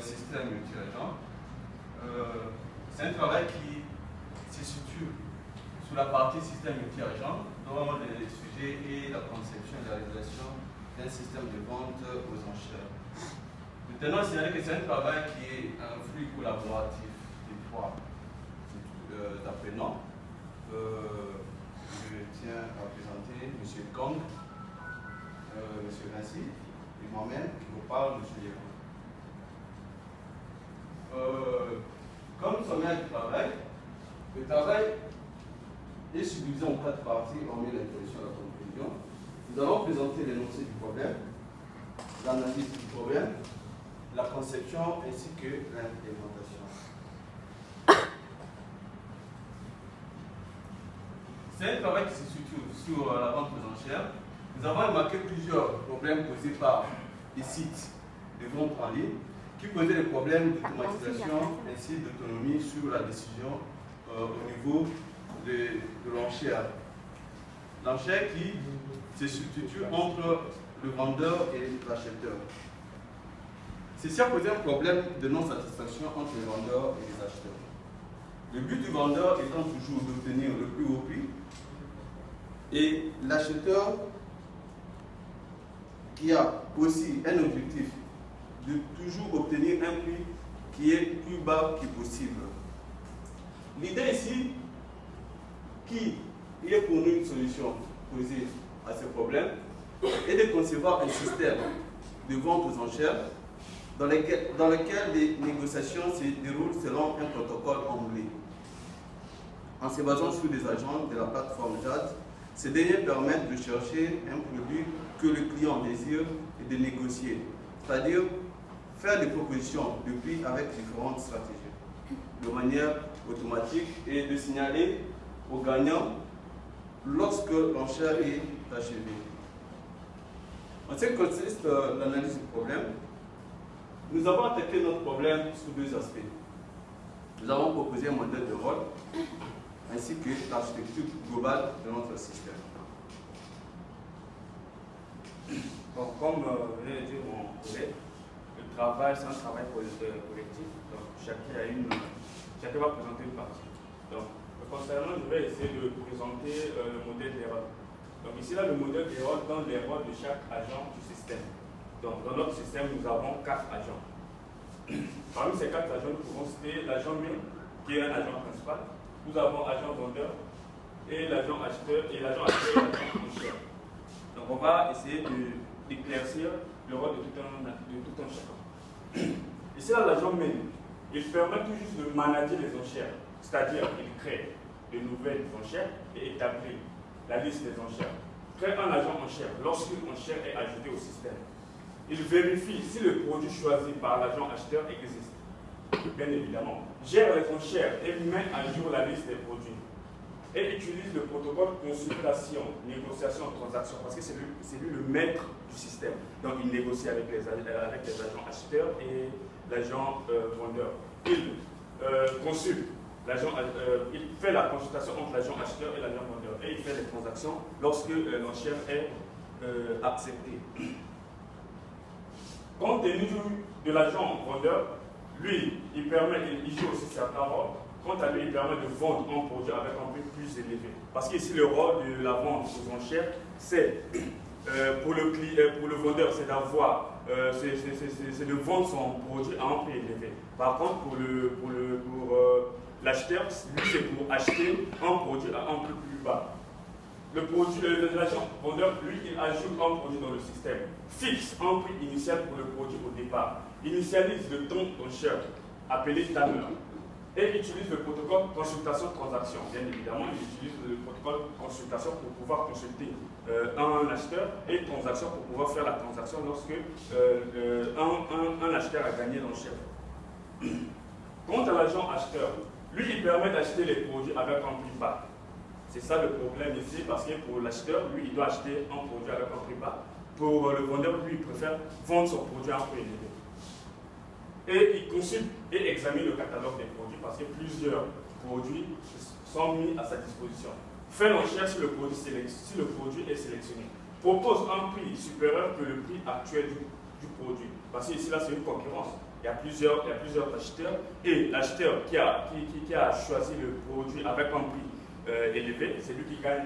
système multi-agent. C'est un travail qui se situe sur la partie système multi-agent, dont les sujets et la conception et la réalisation d'un système de vente aux enchères. Nous tenons à signaler que c'est un travail qui est un flux collaboratif des trois apprenants. Je tiens à présenter M. Kong, M. Rassi et moi-même qui vous parle, M. Yéro. Comme sommaire du travail, le travail est subdivisé en 4 parties, hormis l'introduction et la conclusion. Nous allons présenter l'énoncé du problème, l'analyse du problème, la conception ainsi que l'implémentation. C'est un travail qui se situe sur la vente aux enchères. Nous avons remarqué plusieurs problèmes posés par les sites de vente en ligne qui posaient des problèmes d'automatisation ainsi d'autonomie sur la décision au niveau de l'enchère. L'enchère qui se substitue entre le vendeur et l'acheteur. Ceci a posé un problème de non-satisfaction entre les vendeurs et les acheteurs. Le but du vendeur étant toujours d'obtenir le plus haut prix et l'acheteur qui a aussi un objectif de toujours obtenir un prix qui est plus bas que possible. L'idée ici, qui est pour nous une solution posée à ce problème, est de concevoir un système de vente aux enchères dans lequel les négociations se déroulent selon un protocole emblé. En se basant sur des agents de la plateforme JAD, ces derniers permettent de chercher un produit que le client désire et de négocier, c'est-à-dire faire des propositions de prix avec différentes stratégies, de manière automatique et de signaler aux gagnants lorsque l'enchère est achevée. En ce qui consiste l'analyse du problème, nous avons attaqué notre problème sous 2 aspects. Nous avons proposé un modèle de rôle ainsi que l'architecture globale de notre système. Donc, comme venait de dire mon collègue, le travail, c'est un travail collectif. Donc, chacun va présenter une partie. Donc, concernant, je vais essayer de présenter le modèle des rôles. Donc, ici, là, le modèle des rôles donne les rôles de chaque agent du système. Donc, dans notre système, nous avons 4 agents. Parmi ces 4 agents, nous pouvons citer l'agent main, qui est un agent principal. Nous avons agent vendeur et l'agent acheteur et l'agent enchère. Donc, on va essayer d'éclaircir le rôle de tout un chacun. Ici, là, l'agent main, il permet tout juste de manager les enchères, c'est-à-dire qu'il crée de nouvelles enchères et établit la liste des enchères. Crée un agent enchère lorsqu'une enchère est ajoutée au système. Il vérifie si le produit choisi par l'agent acheteur existe. Bien évidemment, gère les enchères et met à jour la liste des produits. Et utilise le protocole consultation, négociation, transaction, parce que c'est lui le maître du système. Donc il négocie avec les agents acheteurs et l'agent vendeur. Il consulte, il fait la consultation entre l'agent acheteur et l'agent vendeur. Et il fait les transactions lorsque l'enchère est acceptée. Compte tenu de l'agent vendeur, lui, il joue aussi certains rôles. Quant à lui, il permet de vendre un produit avec un prix plus élevé. Parce qu'ici, le rôle de la vente aux enchères, c'est pour le vendeur, c'est de vendre son produit à un prix élevé. Par contre, pour l'acheteur, lui, c'est pour acheter un produit à un prix plus bas. L'agent vendeur, lui, il ajoute un produit dans le système, fixe un prix initial pour le produit au départ, initialise le ton d'enchère, appelé timer, et utilise le protocole consultation-transaction. Bien évidemment, il utilise le protocole consultation pour pouvoir consulter un acheteur et transaction pour pouvoir faire la transaction lorsque un acheteur a gagné l'enchère. Quant à l'agent acheteur, lui, il permet d'acheter les produits avec un prix bas. C'est ça le problème ici, parce que pour l'acheteur, lui, il doit acheter un produit avec un prix bas. Pour le vendeur, lui, il préfère vendre son produit à un prix élevé. Et il consulte et examine le catalogue des produits, parce que plusieurs produits sont mis à sa disposition. Fait l'enchère si le produit est sélectionné. Propose un prix supérieur que le prix actuel du produit. Parce que ici, là, c'est une concurrence. il y a plusieurs acheteurs, et l'acheteur qui a choisi le produit avec un prix élevé, c'est lui qui gagne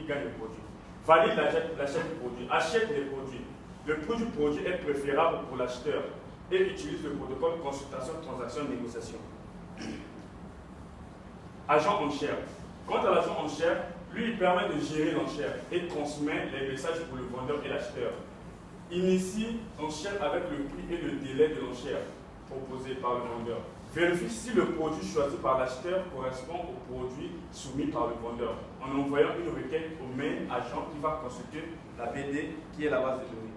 le produit. Valide l'achat du produit, achète les produits. Le prix du produit est préférable pour l'acheteur et utilise le protocole consultation, transaction, négociation. Agent enchère. Quant à l'agent enchère, lui, il permet de gérer l'enchère et transmet les messages pour le vendeur et l'acheteur. Initie l'enchère avec le prix et le délai de l'enchère proposé par le vendeur. Vérifie si le produit choisi par l'acheteur correspond au produit soumis par le vendeur en envoyant une requête au main agent qui va consulter la BD qui est la base de données.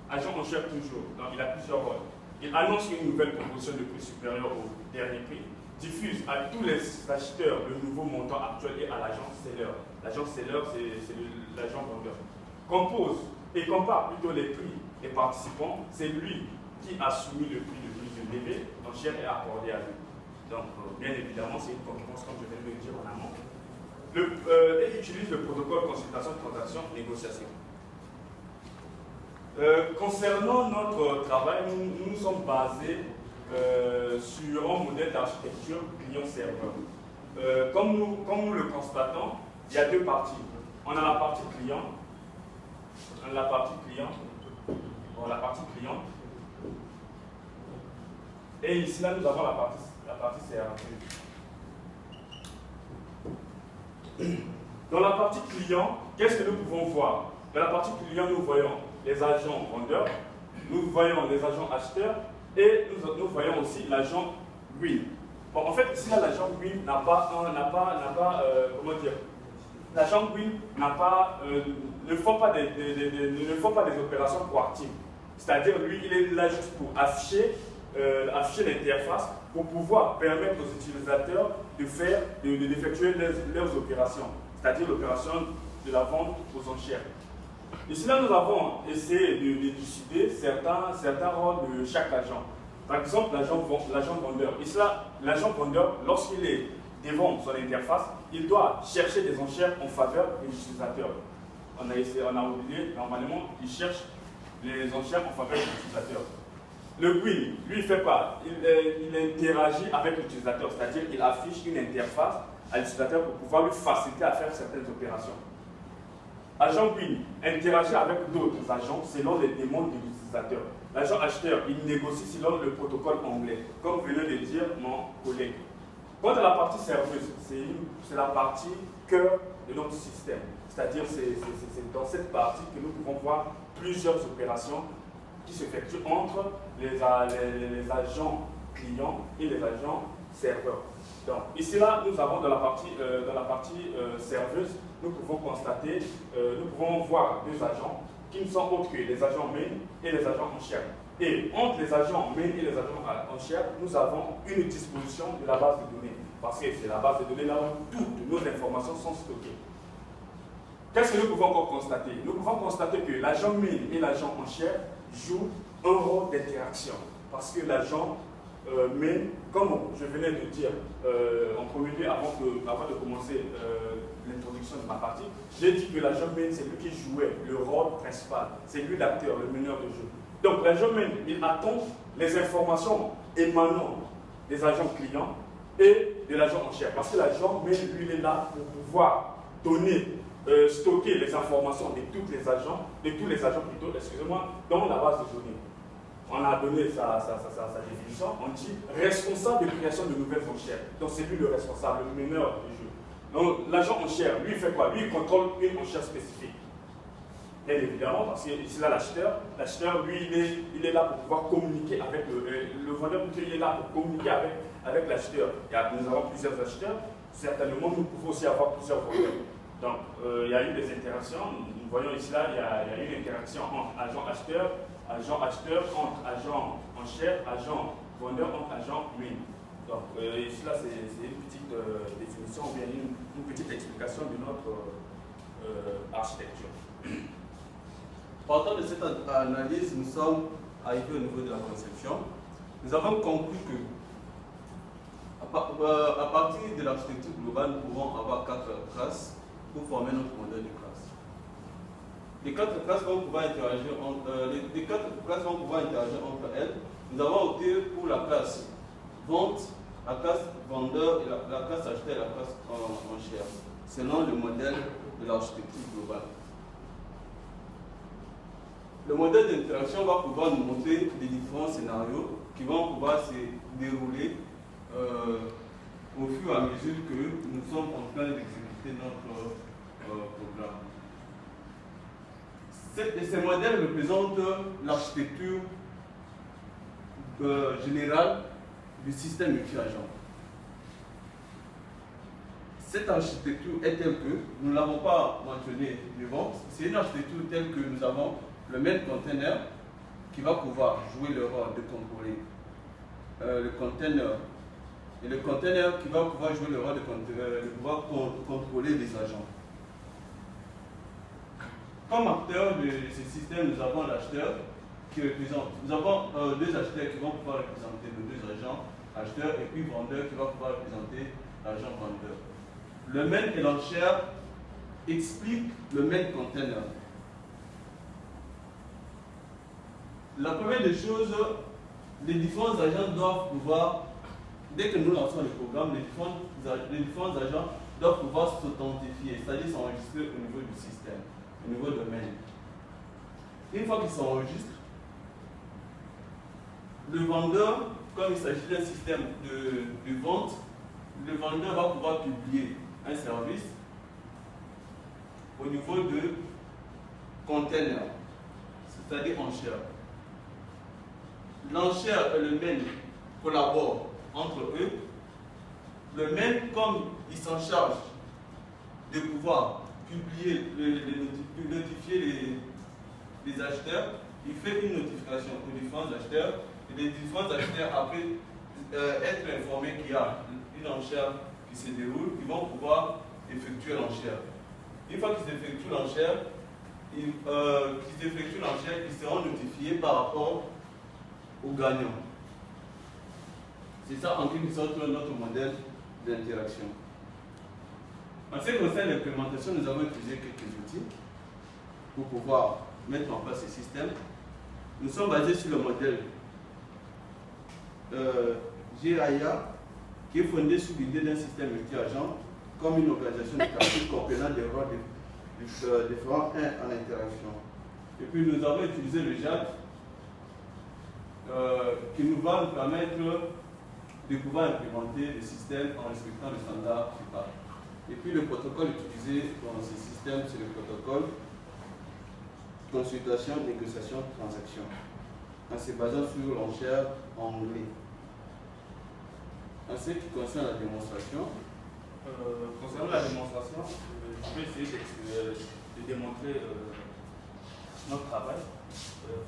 Agent enchère toujours, donc il a plusieurs rôles. Il annonce une nouvelle proposition de prix supérieur au dernier prix, diffuse à tous les acheteurs le nouveau montant actuel et à l'agent seller. L'agent seller, c'est l'agent vendeur. Compose et compare plutôt les prix des participants, c'est lui qui a soumis le prix le plus élevé, l'enchère est accordée à lui. Donc, bien évidemment, c'est une concurrence, comme je viens de le dire en amont. Et utilise le protocole consultation, transaction, négociation. Concernant notre travail, nous nous sommes basés sur un modèle d'architecture client-serveur. Comme nous le constatons, il y a deux parties. On a la partie client. La partie client. Et ici, là, nous avons la partie serveuse. Dans la partie client, qu'est-ce que nous pouvons voir? Dans la partie client, nous voyons les agents vendeurs, nous voyons les agents acheteurs et nous voyons aussi l'agent win. Bon, en fait, ici, là, l'agent win n'a pas, comment dire, l'agent win ne font pas des opérations proactives. C'est-à-dire, lui, il est là juste pour afficher l'interface pour pouvoir permettre aux utilisateurs d'effectuer leurs opérations, c'est-à-dire l'opération de la vente aux enchères. Ici, là, nous avons essayé de décider certains rôles de chaque agent. Par exemple, l'agent vendeur. Ici, là, l'agent vendeur, lorsqu'il est devant son interface, il doit chercher des enchères en faveur de l'utilisateur. On a oublié, normalement, il cherche les enchères en faveur de l'utilisateur. Le win, lui, il fait quoi? Il interagit avec l'utilisateur, c'est-à-dire qu'il affiche une interface à l'utilisateur pour pouvoir lui faciliter à faire certaines opérations. Agent win interagit avec d'autres agents selon les demandes de l'utilisateur. L'agent acheteur, il négocie selon le protocole anglais, comme venait de dire mon collègue. Quant à la partie serveuse, c'est la partie cœur de notre système. C'est-à-dire c'est dans cette partie que nous pouvons voir plusieurs opérations qui s'effectuent entre les agents clients et les agents serveurs. Donc ici là, nous avons dans la partie serveuse, nous pouvons constater, nous pouvons voir deux agents qui ne sont autres que les agents main et les agents enchères. Et entre les agents main et les agents enchères, nous avons une disposition de la base de données. Parce que c'est la base de données là où toutes nos informations sont stockées. Qu'est-ce que nous pouvons encore constater? Nous pouvons constater que l'agent main et l'agent enchère jouent un rôle d'interaction. Parce que l'agent main, comme je venais de dire en premier lieu avant de commencer l'introduction de ma partie, j'ai dit que l'agent main, c'est lui qui jouait le rôle principal. C'est lui l'acteur, le meneur de jeu. Donc l'agent main, il attend les informations émanant des agents clients et de l'agent enchère. Parce que l'agent main, lui, il est là pour pouvoir stocker les informations de tous les agents plutôt, excusez-moi, dans la base de données. On a donné sa définition, on dit responsable de création de nouvelles enchères. Donc c'est lui le responsable, le meneur du jeu. Donc l'agent enchère, lui il fait quoi? Lui il contrôle une enchère spécifique. Bien évidemment, parce que ici là l'acheteur, lui il est là pour pouvoir communiquer avec le vendeur, il est là pour communiquer avec l'acheteur. Nous avons plusieurs acheteurs, certainement nous pouvons aussi avoir plusieurs vendeurs. Donc il y a eu des interactions, nous voyons ici là, il y a eu une interaction entre agent acheteur entre agent enchère, agent vendeur entre agent main. Donc ici là c'est une petite définition ou bien une petite explication de notre architecture. Partant de cette analyse, nous sommes arrivés au niveau de la conception. Nous avons conclu que à partir de l'architecture globale, nous pouvons avoir 4 classes pour former notre modèle de classe. Les 4 classes vont pouvoir interagir entre elles nous avons opté pour la classe vente, la classe vendeur, et la classe acheteur et la classe enchère, selon le modèle de l'architecture globale. Le modèle d'interaction va pouvoir nous montrer les différents scénarios qui vont pouvoir se dérouler au fur et à mesure que nous sommes en train d'exécuter notre programme. Ces modèles représentent l'architecture générale du système multi-agent. Cette architecture est telle que, nous ne l'avons pas mentionné devant, c'est une architecture telle que nous avons le main container qui va pouvoir jouer le rôle de contrôler le container, et le container qui va pouvoir jouer le rôle de pouvoir contrôler les agents. Comme acteur de ce système, nous avons l'acheteur qui représente. Nous avons deux acheteurs qui vont pouvoir représenter nos deux agents, acheteurs, et puis vendeur qui va pouvoir représenter l'agent vendeur. Le main et l'enchère expliquent le main container. La première des choses, les différents agents doivent pouvoir, dès que nous lançons le programme, les différents agents doivent pouvoir s'authentifier, c'est-à-dire s'enregistrer au niveau du système, au niveau de main. Une fois qu'ils s'enregistrent, le vendeur, comme il s'agit d'un système de vente, le vendeur va pouvoir publier un service au niveau de container, c'est-à-dire enchère. L'enchère et le main collaborent entre eux. Le main, comme il s'en charge de pouvoir publier, notifier les acheteurs, il fait une notification aux différents acheteurs, et les différents acheteurs, après être informés qu'il y a une enchère qui se déroule, ils vont pouvoir effectuer l'enchère. Une fois qu'ils effectuent l'enchère, ils seront notifiés par rapport aux gagnants. C'est ça en quelque sorte notre modèle d'interaction. En ce qui concerne l'implémentation, nous avons utilisé quelques outils pour pouvoir mettre en place ce système. Nous sommes basés sur le modèle GAIA, qui est fondé sur l'idée d'un système multi-agent comme une organisation de calcul comprenant des rôles différents en interaction. Et puis nous avons utilisé le JAD qui nous va nous permettre de pouvoir implémenter le système en respectant le standard FIPA. Et puis le protocole utilisé dans ce système, c'est le protocole consultation, négociation, transaction, en se basant sur l'enchère anglais. En ce qui concerne la démonstration, concernant la démonstration, je vais essayer de démontrer notre travail.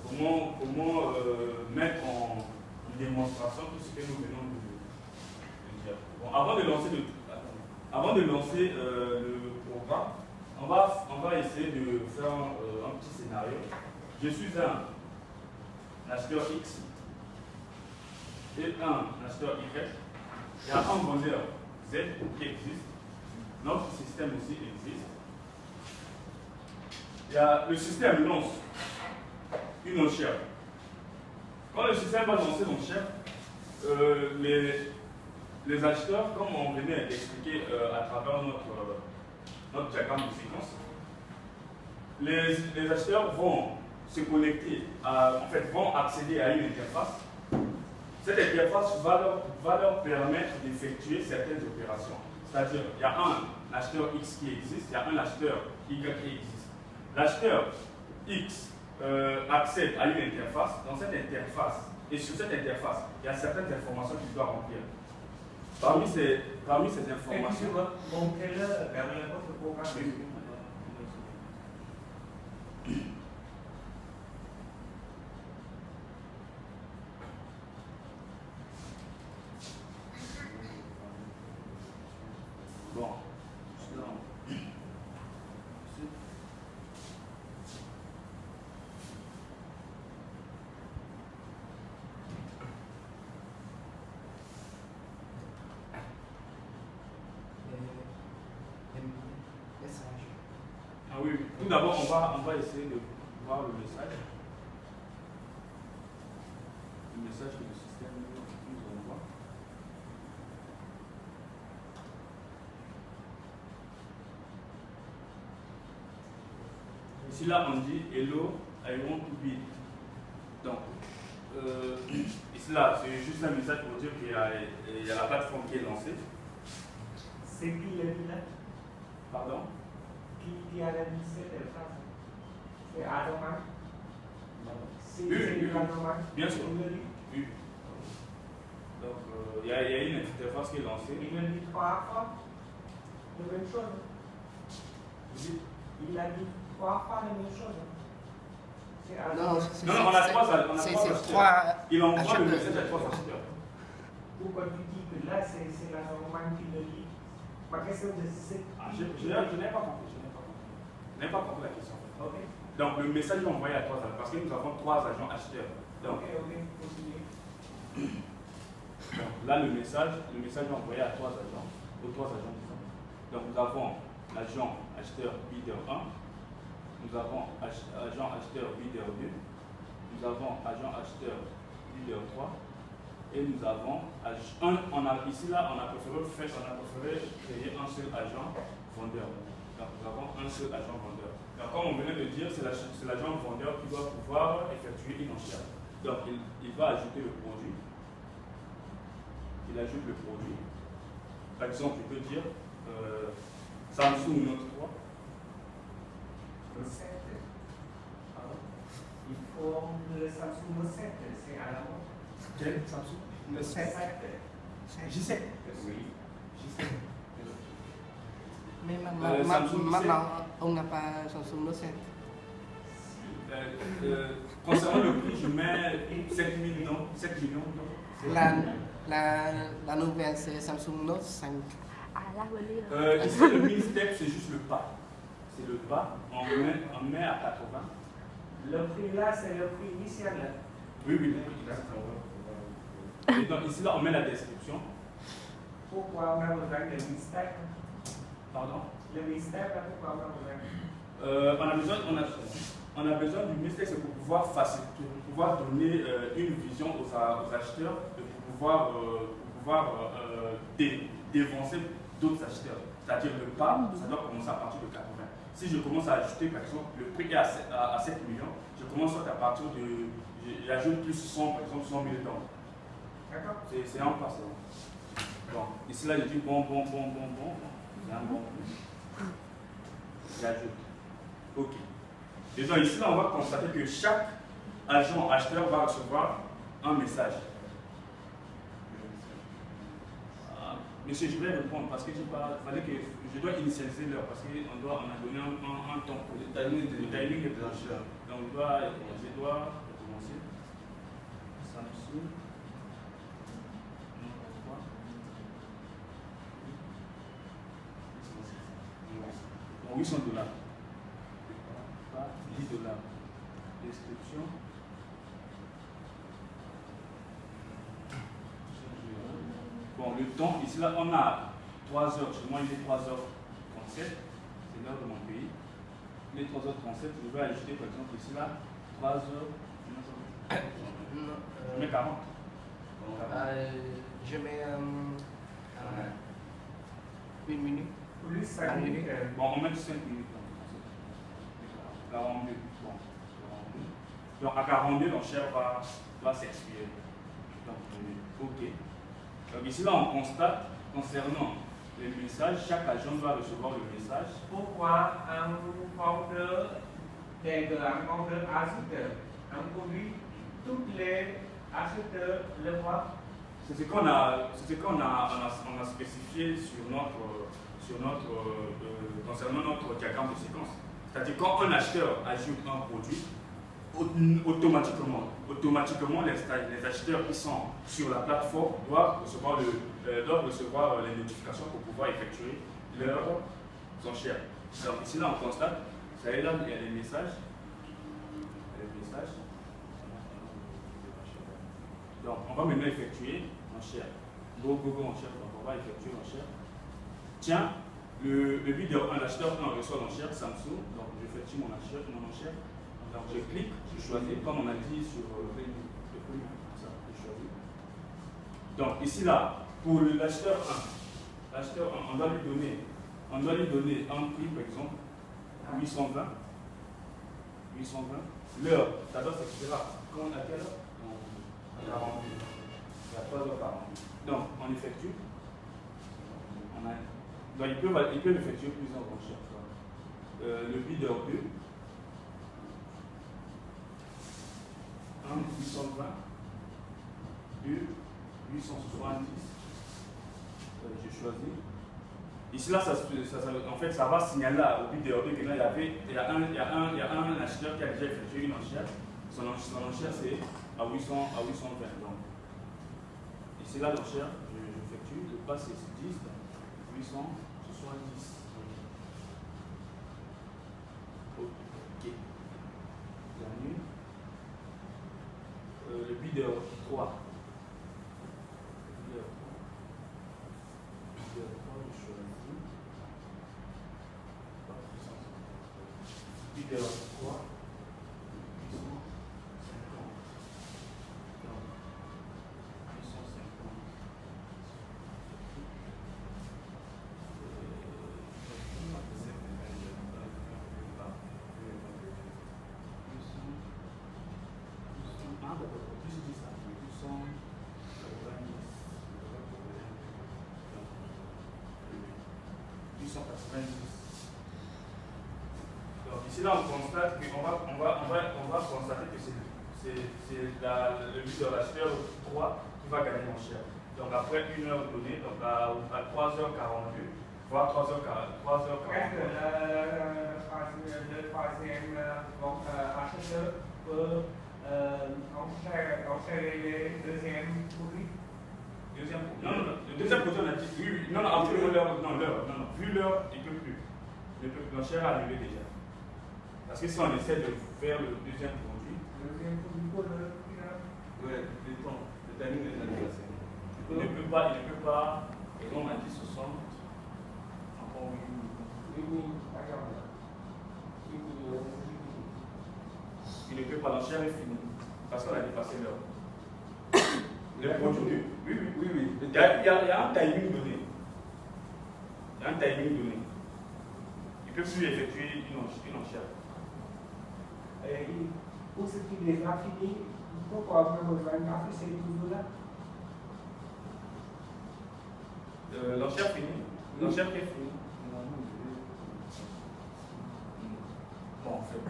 Comment mettre en démonstration tout ce que nous venons de dire. Bon, avant de lancer le programme, on va essayer de faire un petit scénario. Je suis un acheteur X et un acheteur Y. Il y a un vendeur Z qui existe. Notre système aussi existe. Le système lance une enchère. Quand le système va lancer l'enchère, les acheteurs, comme on venait d'expliquer à travers notre diagramme de séquence, les acheteurs vont se connecter, vont accéder à une interface. Cette interface va leur permettre d'effectuer certaines opérations. C'est-à-dire, il y a un acheteur X qui existe, il y a un acheteur Y qui existe. L'acheteur X accède à une interface. Dans cette interface, et sur cette interface, il y a certaines informations qu'il doit remplir. Parmi ces informations, bon, ah oui, tout d'abord, on va essayer de voir le message. Le message que le système nous envoie. Ici, là, on dit hello, I want to be. Donc, ici, là, c'est juste un message pour dire qu'il y a la plateforme qui est lancée. C'est qui le dit là? Pardon? Qui a dit cette phrase? C'est Adoman? Oui. Bien sûr. Oui. Donc, il y a une interface qui est lancée. Il a dit 3 fois la même chose. Il a dit 3 fois la même chose. Non, on a 3 acheteurs. Il envoie le message à 3 acheteurs. Pourquoi tu dis que là, c'est Adoman qui le dit? Ma question c'est... Je n'ai pas compris. Je n'ai pas compris la question. Okay. Donc, le message est envoyé à 3 agents, parce que nous avons 3 agents acheteurs. Donc, donc là, le message est envoyé à 3 agents, aux 3 agents différents. Donc, nous avons l'agent acheteur bidder 1, nous avons agent acheteur bidder 2, nous avons agent acheteur bidder 3, et nous avons ici là, on a préféré créer un seul agent vendeur. Donc, nous avons un seul agent vendeur. Donc, comme on venait de dire, c'est l'agent vendeur qui doit pouvoir effectuer une enchère. Donc, il va ajouter le produit. Il ajoute le produit. Par exemple, il peut dire Samsung Note 3. Le 7. Pardon? Il faut le Samsung Note 7, c'est à la mode. Quel Samsung? Le 7. J7. Oui. J7. Mais maintenant, on n'a pas Samsung Note 7. Concernant le prix, je mets 7 millions. 7 millions. La nouvelle, c'est Samsung Note 5. Ici, le mini step, c'est juste le pas. C'est le pas. On met à 80. Le prix là, c'est le prix initial. Oui, oui. Et donc, ici, là, on met la description. Pourquoi on a besoin de mini step? Pardon? Le mini step, pourquoi on a besoin? On a besoin du mystère, c'est pour pouvoir faciliter, pour pouvoir donner une vision aux acheteurs et pour pouvoir dévancer d'autres acheteurs. C'est-à-dire le pas, ça doit commencer à partir de 80. Si je commence à ajouter, par exemple, le prix est à 7 millions, je commence à partir de. J'ajoute plus 100, par exemple, 100 000 dans. D'accord. C'est un pas. Bon, ici là, je dis bon. C'est un bon. J'ajoute. OK. Et donc ici, là, on va constater que chaque agent acheteur va recevoir un message. Monsieur, je vais répondre parce que fallait que je dois initialiser l'heure parce qu'on a donné un temps pour le timing est planché. Donc je dois recommencer. Samsung. Bon, 800 $. Pas 10 $. Description. Bon, le temps, ici là, on a 3 heures. Chez moi, il est 3h37. C'est l'heure de mon pays. Il est 3h37. Je vais ajouter, par exemple, ici là, 3h. Je mets 40. Je mets 1 minute. Plus 5 minutes. Bon, on met 5 minutes. 42. Bon, 42. Donc, à 42, l'enchère va s'expirer. Donc, OK. Donc, ici, là, on constate, concernant les messages, chaque agent doit recevoir le message. Pourquoi un vendeur acheteur, un produit, tous les acheteurs le voient? C'est ce qu'on a spécifié concernant notre diagramme de séquence. C'est-à-dire quand un acheteur ajoute un produit, automatiquement les acheteurs qui sont sur la plateforme doivent recevoir les notifications pour pouvoir effectuer leurs enchères. Alors ici là on constate, ça y est là il y a des messages. Donc on va maintenant effectuer l'enchère. Go enchère, donc on va effectuer l'enchère. Tiens, le vidéo, un acheteur 1 reçoit l'enchère Samsung, donc j'effectue mon enchère. Donc je clique, je choisis, comme on a dit sur le premier, ça, je Donc ici là, pour l'acheteur 1, on doit lui donner un prix par exemple 820. L'heure, ça doit s'expirer quand à quelle heure? À 48. À 3h48. Donc on effectue. Donc il peut effectuer plusieurs recherches. Le bideur 2, 1 820, 2 870. J'ai choisi. Ici là, en fait, ça va signaler au bideur 2 que là, il y a un acheteur qui a déjà effectué une enchère. Son enchère c'est à 820. Donc ici là, l'enchère, j'effectue, le pas c'est 10. 870. Ok. Dernier. Le bideur 3. Bideur 3, je choisis. Bideur 3. 890. Donc ici là on constate qu'on va constater que c'est le but de l'acheteur 3 qui va gagner mon cher. Donc après une heure donnée, donc à 3h42, voire 3h40. Le troisième acheteur peut enchaîner le deuxième produit. Non, le deuxième produit, on a dit oui. Non, après l'heure. Vu l'heure, il ne peut plus. L'enchère est annulée déjà. Parce que si on essaie de faire le deuxième produit. Le deuxième produit pour le final. Oui, le temps. Le timing est annulé. Il ne peut pas. Et on a dit 60. Encore 8 minutes. 8 minutes, d'accord. Il ne peut pas, l'enchère est finie. Parce qu'on a dépassé l'heure. Le produit. Oui. Il y a un timing donné. Il ne peut plus effectuer une enchère. Et pour ce qui est déjà fini, pourquoi vous avez besoin d'afficher toujours là? L'enchère finie. L'enchère qui est finie. Bon, en fait.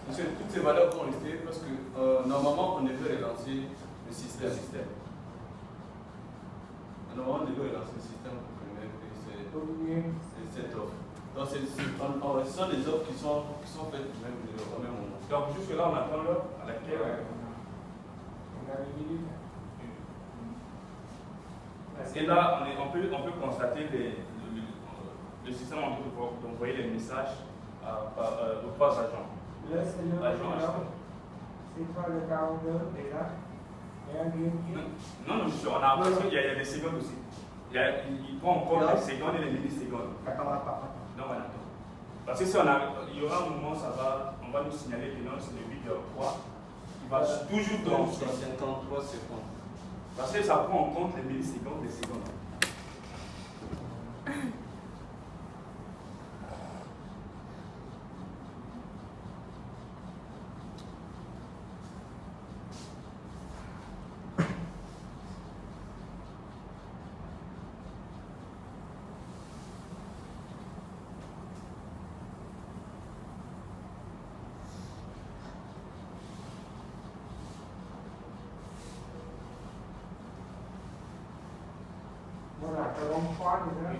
Monsieur, toutes ces valeurs vont rester parce que normalement on devait relancer le système. Normalement on devait relancer le système pour permettre que cette offre. Donc ce sont des offres qui sont faites au même moment. Donc jusque là on attend l'heure à laquelle On a une minute. Et là on peut constater le système en train d'envoyer les messages aux trois agents. Là, c'est le c'est pas le 42 déjà. Et un Non, monsieur, on a l'impression qu'il y a des secondes aussi. Il prend en compte les secondes et les millisecondes. Non, voilà. Parce que si il y aura un moment, on va nous signaler que non, c'est le bideur 3 qui va toujours dans 53 secondes. Parce que ça prend en compte les millisecondes, les secondes. Voilà, c'est bon, 3 déjà.